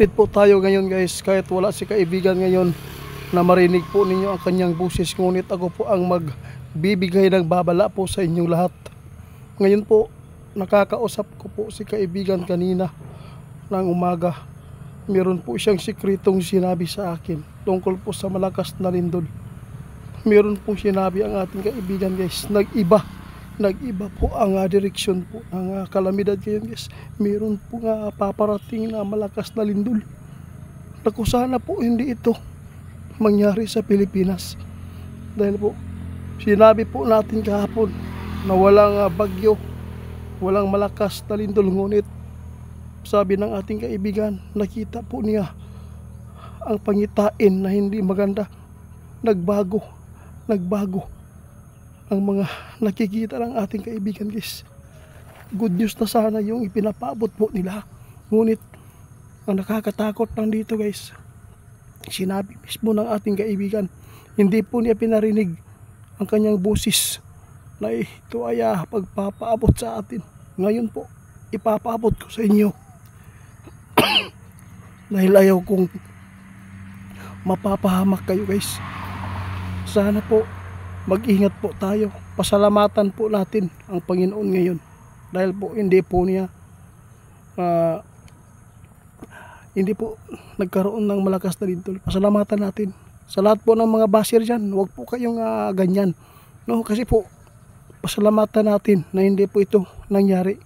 update po tayo ngayon guys, kahit wala si kaibigan ngayon na marinig po ninyo ang kanyang busis, ngunit ako po ang magbibigay ng babala po sa inyong lahat. Ngayon po, nakakausap ko po si kaibigan kanina ng umaga. Meron po siyang sikretong sinabi sa akin tungkol po sa malakas na lindol. Meron pong sinabi ang ating kaibigan guys, nag-iba po ang direksyon po ng kalamidad ngayon guys. Meron po paparating na malakas na lindol. Naku, sana po hindi ito mangyari sa Pilipinas. Dahil po, sinabi po natin kahapon na walang bagyo, walang malakas na lindol. Ngunit, sabi ng ating kaibigan, nakita po niya ang pangitain na hindi maganda. Nagbago ang mga nakikita ng ating kaibigan guys. Good news na sana yung ipinapaabot po nila. Ngunit ang nakakatakot lang dito guys, sinabi mismo ng ating kaibigan, hindi po niya pinarinig ang kanyang busis na ito ay pagpapaabot sa atin. Ngayon po, ipapaabot ko sa inyo. Dahil ayaw kong mapapahamak kayo guys. Sana po mag-ingat po tayo. Pasalamatan po natin ang Panginoon ngayon. Dahil po hindi po niya hindi po nagkaroon ng malakas na lindol. Pasalamatan natin. Sa lahat po ng mga basher dyan, huwag po kayong ganyan. No, kasi po, pasalamatan natin na hindi po ito nangyari.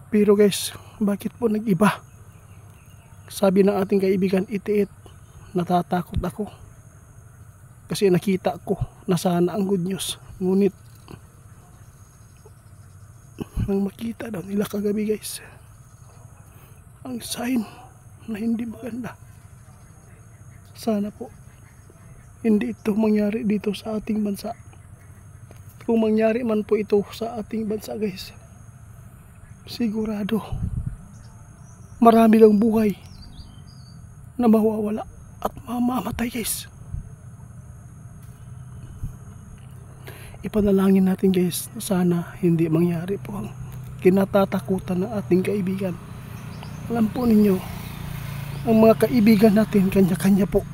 Pero guys, bakit po nag-iba? Sabi ng ating kaibigan, itiit, natatakot ako. Kasi nakita ko na sana ang good news. Ngunit, nang makita daw nila kagabi guys, ang sign na hindi maganda. Sana po, hindi ito mangyari dito sa ating bansa. Kung mangyari man po ito sa ating bansa guys, sigurado, marami lang buhay na mawawala at mamamatay guys. Ipanalangin natin guys na sana hindi mangyari po ang kinatatakutan ng ating kaibigan. Alam po ninyo, ang mga kaibigan natin kanya-kanya po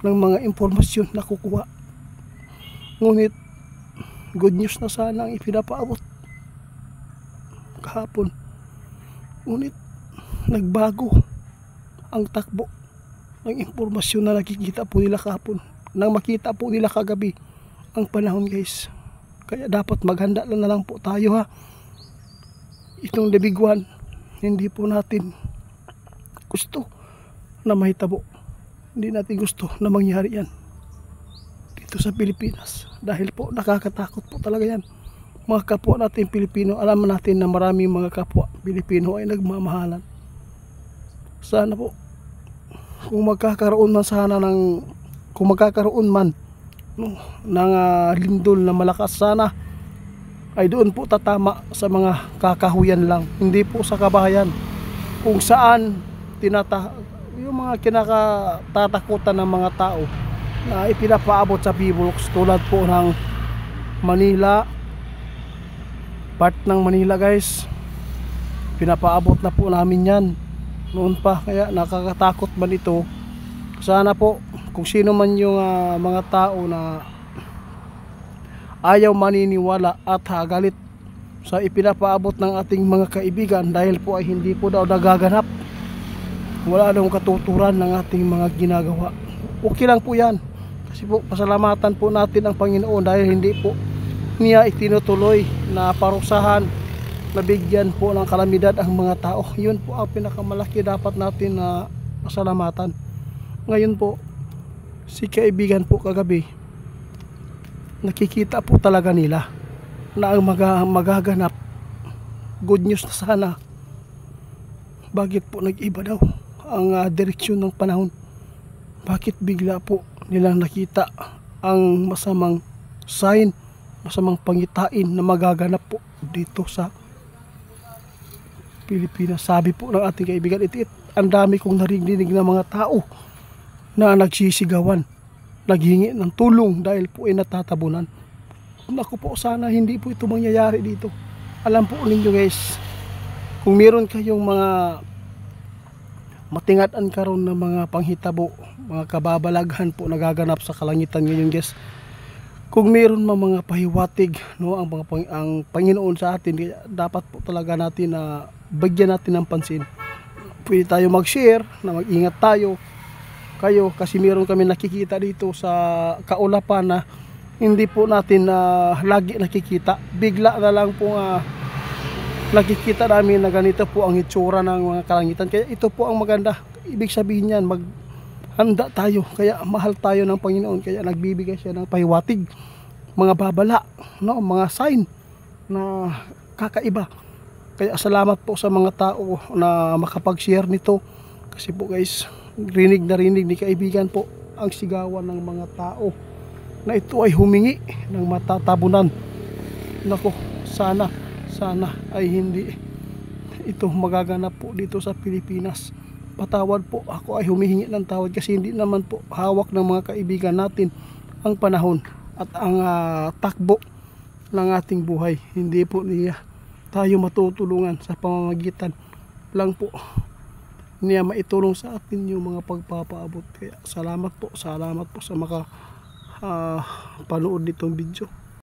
ng mga impormasyon na kukuha. Ngunit good news na sana ang ipinapaabot kahapon. Ngunit nagbago ang takbo ng impormasyon na nakikita po nila kahapon. Nang makita po nila kagabi ang panahon guys. Kaya dapat maghanda na lang po tayo ha. Itong libiguan, hindi po natin gusto na mahitabo. Hindi natin gusto na mangyari yan dito sa Pilipinas. Dahil po nakakatakot po talaga yan. Mga kapwa natin Pilipino, alam natin na maraming mga kapwa Pilipino ay nagmamahalan. Sana po, kung magkakaroon man ng lindol na malakas, sana ay doon po tatama sa mga kakahuyan lang, hindi po sa kabahayan kung saan yung mga kinakatatakutan ng mga tao na ipinapaabot sa PHIVOLCS, tulad po ng Manila, part ng Manila guys, pinapaabot na po namin yan noon pa. Kaya nakakatakot man ito. Sana po kung sino man yung mga tao na ayaw maniniwala at galit sa ipinapaabot ng ating mga kaibigan, dahil po ay hindi po daw nagaganap, wala daw katuturan ng ating mga ginagawa. Okay lang po yan, kasi po pasalamatan po natin ang Panginoon dahil hindi po niya itinutuloy na parusahan, nabigyan po ng kalamidad ang mga tao. Yun po ang pinakamalaki dapat natin na pasalamatan. Ngayon po, si kaibigan po kagabi, nakikita po talaga nila na ang magaganap. Good news na sana. Bakit po nag-iba daw ang direksyon ng panahon? Bakit bigla po nilang nakita ang masamang sign, masamang pangitain na magaganap po dito sa Pilipinas? Sabi po ng ating kaibigan, ang dami kong narinig ng mga tao na nagsisigawan, naghingi ng tulong dahil po ay natatabunan. Naku po, sana hindi po ito mangyayari dito. Alam po ninyo guys, kung meron kayong mga matingad-an karon ng mga panghitabo, mga kababalaghan po nagaganap sa kalangitan ngayon, guys. Kung meron mga pahiwatig, no, ang Panginoon sa atin, dapat po talaga natin na bigyan natin ng pansin. Pwede tayo mag-share na mag-ingat tayo kayo, kasi meron kami nakikita dito sa kaulapan na hindi po natin lagi nakikita. Bigla na lang po nakikita namin na ganito po ang itsura ng mga kalangitan. Kaya ito po ang maganda. Ibig sabihin yan, maghanda tayo. Kaya mahal tayo ng Panginoon. Kaya nagbibigay siya ng pahiwatig, mga babala, no, mga sign na kakaiba. Kaya salamat po sa mga tao na makapag-share nito. Kasi po guys, rinig na rinig ni kaibigan po ang sigawan ng mga tao na ito ay humingi ng matatabunan. Nako, sana ay hindi ito magaganap po dito sa Pilipinas. Patawad po, ako ay humihingi ng tawad kasi hindi naman po hawak ng mga kaibigan natin ang panahon at ang takbo ng ating buhay. Hindi po niya tayo matutulungan sa pamamagitan lang po niya maitulong sa atin yung mga pagpapaabot. Kaya salamat po sa panood nitong video.